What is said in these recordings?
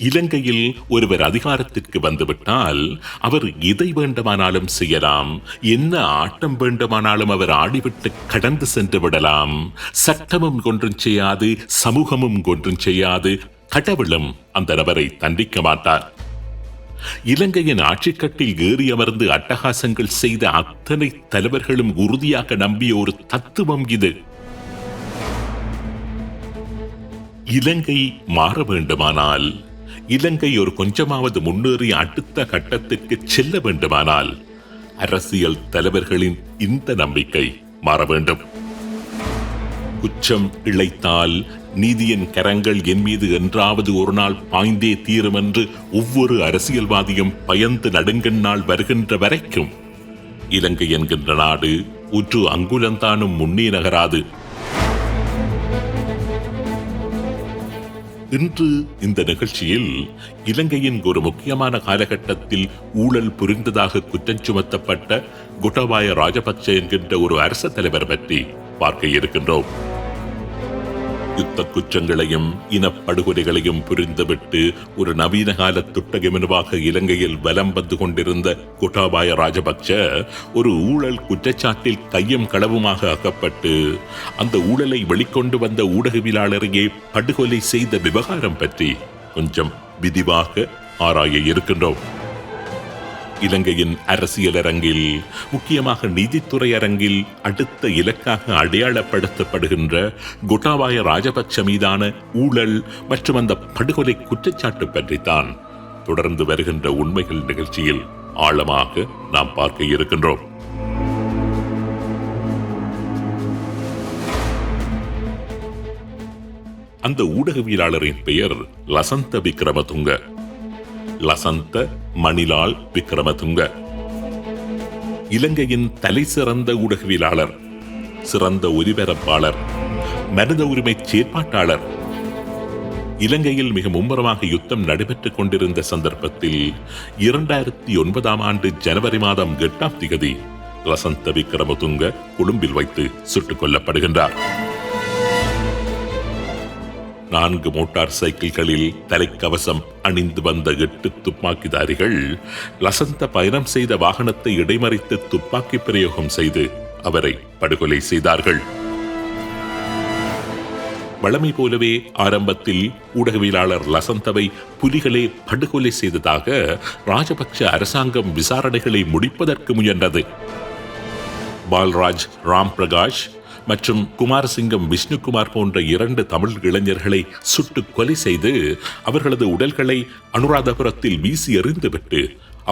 இலங்கையில் ஒருவர் அதிகாரத்திற்கு வந்துவிட்டால் அவர் எதை வேண்டுமானாலும் செய்யலாம், என்ன ஆட்டம் வேண்டுமானாலும் அவர் ஆடிவிட்டு கடந்து சென்று விடலாம். சட்டமும் ஒன்றும் செய்யாது, சமூகமும் ஒன்றும் செய்யாது, கடவுளும் அந்த நபரை தண்டிக்க மாட்டார். இலங்கையின் ஆட்சிக்கட்டில் ஏறி அமர்ந்து அட்டகாசங்கள் செய்த அத்தனை தலைவர்களும் உறுதியாக நம்பிய ஒரு தத்துவம் இது. இலங்கை மாற வேண்டுமானால், இலங்கை ஒரு கொஞ்சமாவது முன்னேறி அடுத்த கட்டத்திற்கு செல்ல வேண்டுமானால் அரசியல் தலைவர்களின் இந்த நம்பிக்கை மாற வேண்டும். குற்றம் இழைத்தால் நீதியின் கரங்கள் என் மீது என்றாவது ஒரு நாள் பாய்ந்தே தீரும் என்று ஒவ்வொரு அரசியல்வாதியும் பயந்து நடுங்கன் நாள் வருகின்ற வரைக்கும் இலங்கை என்கின்ற நாடு ஒரு அங்குலந்தானும் முன்னே நகராது. இன்று இந்த நிகழ்ச்சியில் இலங்கையின் ஒரு முக்கியமான காலகட்டத்தில் ஊழல் புரிந்ததாக குற்றம் சுமத்தப்பட்ட கோட்டாபாய ராஜபக்ச என்கின்ற ஒரு அரச தலைவர் பற்றி பார்க்க இருக்கின்றோம். யுத்த குற்றங்களையும் இனப்படுகொலைகளையும் புரிந்துவிட்டு ஒரு நவீன கால துட்டகமெனுவாக இலங்கையில் வலம் வந்து கொண்டிருந்த கோட்டாபாய ராஜபக்ச ஒரு ஊழல் குற்றச்சாட்டில் கையும் களவுமாக அகப்பட்டு அந்த ஊழலை வெளிக்கொண்டு வந்த ஊடகவியலாளரையே படுகொலை செய்த விவகாரம் பற்றி கொஞ்சம் விரிவாக ஆராய இருக்கின்றோம். இலங்கையின் அரசியல் அரங்கில், முக்கியமாக நீதித்துறை அரங்கில் அடுத்த இலக்காக அடையாளப்படுத்தப்படுகின்ற கோட்டாபாய ராஜபக்ச மீதான ஊழல் மற்றும் அந்த படுகொலை குற்றச்சாட்டு பற்றித்தான் தொடர்ந்து வருகின்ற உண்மைகள் நிகழ்ச்சியில் ஆழமாக நாம் பார்க்க இருக்கின்றோம். அந்த ஊடகவியலாளரின் பெயர் லசந்த விக்ரமதுங்க. லசந்த மணிலால் விக்ரமதுங்க இலங்கையின் தலை சிறந்த ஊடகவியலாளர், சிறந்த ஒலிபரப்பாளர், மனித உரிமை செயற்பாட்டாளர். இலங்கையில் மிக மும்முரமாக யுத்தம் நடைபெற்றுக் கொண்டிருந்த சந்தர்ப்பத்தில் 2009 ஆண்டு ஜனவரி மாதம் 8ஆம் தேதி லசந்த விக்ரமதுங்க கொழும்பில் வைத்து சுட்டுக் கொல்லப்படுகின்றார். 4 மோட்டார் சைக்கிள்களில் தலைக்கவசம் அணிந்து வந்த 8 துப்பாக்கிதாரிகள் லசந்த பயணம் செய்த வாகனத்தை இடைமறித்து துப்பாக்கி பிரயோகம் செய்து அவரை படுகொலை செய்தார்கள். வழமை போலவே ஆரம்பத்தில் ஊடகவியலாளர் லசந்தவை புலிகளே படுகொலை செய்ததாக ராஜபக்ச அரசாங்கம் விசாரணைகளை முடிப்பதற்கு முயன்றது. பால்ராஜ் ராம் பிரகாஷ் மற்றும் குமாரசிங்கம் விஷ்ணுகுமார் போன்ற 2 தமிழ் இளைஞர்களை சுட்டு கொலை செய்து அவர்களது உடல்களை அனுராதபுரத்தில் வீசி எறிந்துவிட்டு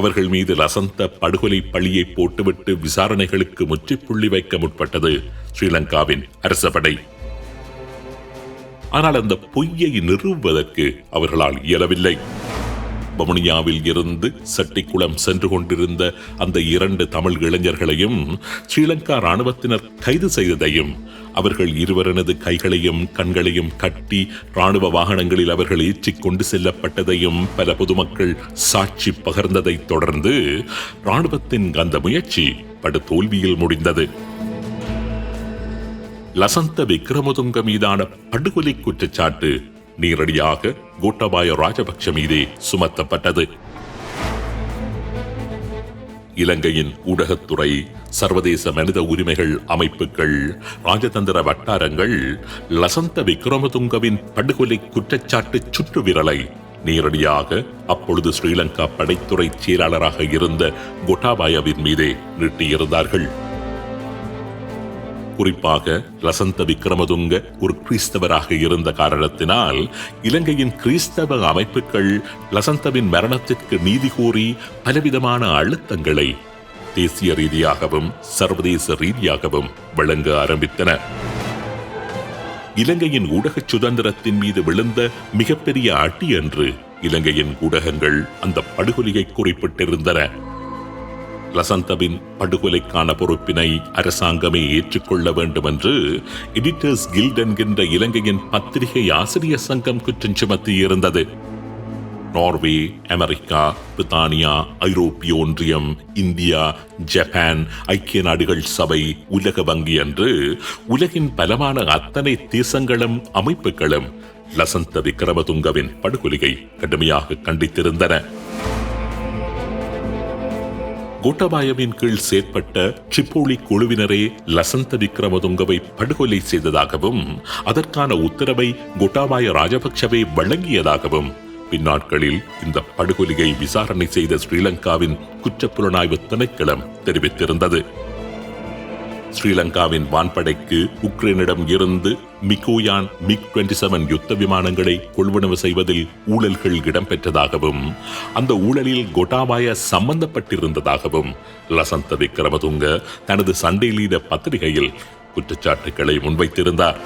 அவர்கள் மீது லசந்த படுகொலை பழியை போட்டுவிட்டு விசாரணைகளுக்கு முற்றுப்புள்ளி வைக்க முற்பட்டது ஸ்ரீலங்காவின் அரசபடை. ஆனால் அந்த பொய்யை நிறுவுவதற்கு அவர்களால் இயலவில்லை. வவுனியாவில் இருந்து சட்டிக்குளம் சென்று கொண்டிருந்த அந்த 2 தமிழ் இளைஞர்களையும் ஸ்ரீலங்கா ராணுவத்தினர் கைது செய்ததையும், அவர்கள் இருவரனது கைகளையும் கண்களையும் கட்டி ராணுவ வாகனங்களில் அவர்கள் ஏற்றிக் கொண்டு செல்லப்பட்டதையும் பல பொதுமக்கள் சாட்சி பகர்ந்ததை தொடர்ந்து ராணுவத்தின் அந்த முயற்சி படு தோல்வியில் முடிந்தது. லசந்த விக்ரமதுங்க மீதான படுகொலை குற்றச்சாட்டு நேரடியாக கோட்டாபாய ராஜபக்ச மீதே சுமத்தப்பட்டது. இலங்கையின் ஊடகத்துறை, சர்வதேச மனித உரிமைகள் அமைப்புகள், ராஜதந்திர வட்டாரங்கள் லசந்த விக்ரமதுங்கவின் படுகொலை குற்றச்சாட்டு சுற்று விரலை நேரடியாக அப்பொழுது ஸ்ரீலங்கா படைத்துறை செயலாளராக இருந்த கோட்டாபாயவின் மீதே நீட்டியிருந்தார்கள். குறிப்பாக லசந்த விக்ரமதுங்க ஒரு கிறிஸ்தவராக இருந்த காரணத்தினால் இலங்கையின் கிறிஸ்தவ அமைப்புகள் லசந்தவின் மரணத்திற்கு நீதி கோரி பலவிதமான அழுத்தங்களை தேசிய ரீதியாகவும் சர்வதேச ரீதியாகவும் வழங்க ஆரம்பித்தன. இலங்கையின் ஊடக சுதந்திரத்தின் மீது விழுந்த மிகப்பெரிய அடி என்று இலங்கையின் ஊடகங்கள் அந்த படுகொலையை குறிப்பிட்டிருந்தன. லசந்தவின் படுகொலைக்கான பொறுப்பினை அரசாங்கமே ஏற்றுக்கொள்ள வேண்டும் என்று எடிட்டர்ஸ் கில்ட் என்கின்ற இலங்கையின் பத்திரிகை ஆசிரியர் சங்கம் குற்றம் சுமத்தியிருந்தது. நார்வே, அமெரிக்கா, பிரித்தானியா, ஐரோப்பிய ஒன்றியம், இந்தியா, ஜப்பான், ஐக்கிய நாடுகள் சபை, உலக வங்கி என்று உலகின் பலமான அத்தனை தேசங்களும் அமைப்புகளும் லசந்த விக்ரமதுங்கவின் படுகொலையை கடுமையாக கண்டித்திருந்தன. கோட்டாபாயவின் கீழ் செயற்பட்ட ட்ரிப்போலி குழுவினரே லசந்த விக்ரமதுங்கவை படுகொலை செய்ததாகவும் அதற்கான உத்தரவை கோட்டாபாய ராஜபக்சவே வழங்கியதாகவும் பின்னாட்களில் இந்த படுகொலையை விசாரணை செய்த ஸ்ரீலங்காவின் குற்றப்புலனாய்வு திணைக்களம் தெரிவித்திருந்தது. ஸ்ரீலங்காவின் வான்படைக்கு உக்ரைனிடம் இருந்து மிகோயான் MiG-27 யுத்த விமானங்களை கொள்வனவு செய்வதில் ஊழல்கள் இடம்பெற்றதாகவும் அந்த ஊழலில் கோட்டாபாய சம்பந்தப்பட்டிருந்ததாகவும் லசந்த விக்ரமதுங்க தனது சண்டே லீடர் பத்திரிகையில் குற்றச்சாட்டுகளை முன்வைத்திருந்தார்.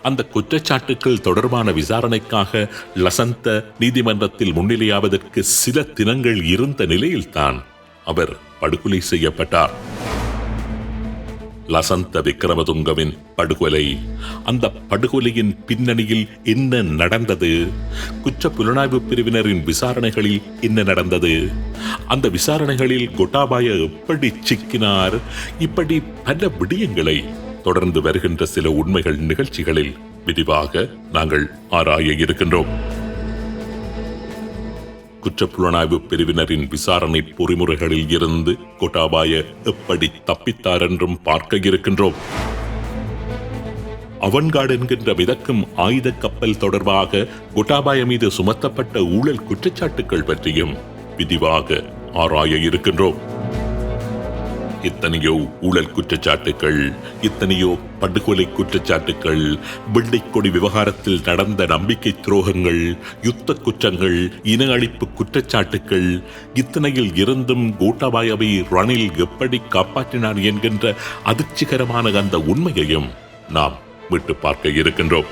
அந்த குற்றச்சாட்டுக்கள் தொடர்பான விசாரணைக்காக லசந்த நீதிமன்றத்தில் முன்னிலையாவதற்கு சில தினங்கள் இருந்த நிலையில்தான் அவர் படுகொலை செய்யப்பட்டார். லசந்த விக்ரமதுங்கவின் படுகொலை, அந்த படுகொலையின் பின்னணியில் என்ன நடந்தது, குற்ற புலனாய்வு பிரிவினரின் விசாரணைகளில் என்ன நடந்தது, அந்த விசாரணைகளில் கோட்டாபாய எப்படி சிக்கினார், இப்படி பல விடயங்களை தொடர்ந்து வருகின்ற சில உண்மைகள் நிகழ்ச்சிகளில் விரிவாக நாங்கள் ஆராய இருக்கின்றோம். குற்றப்புலனாய்வு பிரிவினரின் விசாரணை பொறிமுறைகளில் இருந்து கோட்டாபாய எப்படி தப்பித்தார் என்றும் பார்க்க இருக்கின்றோம். அவன்கார்டு என்கின்ற மிதக்கும் ஆயுத கப்பல் தொடர்பாக கோட்டாபாய மீது சுமத்தப்பட்ட ஊழல் குற்றச்சாட்டுகள் பற்றியும் விரிவாக ஆராய இருக்கின்றோம். எத்தனையோ ஊழல் குற்றச்சாட்டுகள், எத்தனையோ படுகொலை குற்றச்சாட்டுகள், வெள்ளைக்கொடி விவகாரத்தில் நடந்த நம்பிக்கை துரோகங்கள், யுத்த குற்றங்கள், இன அழிப்பு குற்றச்சாட்டுகள், இத்தனையில் இருந்தும் கோட்டாபாயவை ரணில் எப்படி காப்பாற்றினார் என்கின்ற அதிர்ச்சிகரமான அந்த உண்மையையும் நாம் விட்டு பார்க்க இருக்கின்றோம்.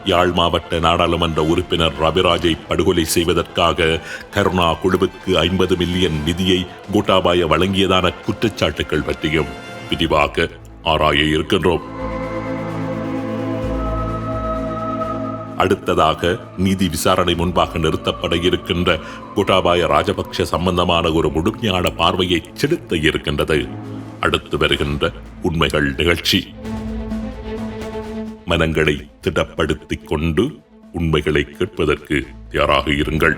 யாழ் மாவட்ட நாடாளுமன்ற உறுப்பினர் ரவிராஜை படுகொலை செய்வதற்காக கருணா குழுவுக்கு 50 மில்லியன் நிதியை கோட்டாபாய வழங்கியதான குற்றச்சாட்டுகள் பற்றியும் விரிவாக ஆராய இருக்கின்றோம். அடுத்ததாக நீதி விசாரணை முன்பாக நிறுத்தப்பட இருக்கின்ற கோட்டாபாய ராஜபக்ஷ சம்பந்தமான ஒரு முழுமையான பார்வையை செலுத்த இருக்கின்றது அடுத்து வருகின்ற உண்மைகள் நிகழ்ச்சி. மனங்களை திடப்படுத்திக் கொண்டு உண்மைகளை கேட்பதற்கு தயாராக இருங்கள்.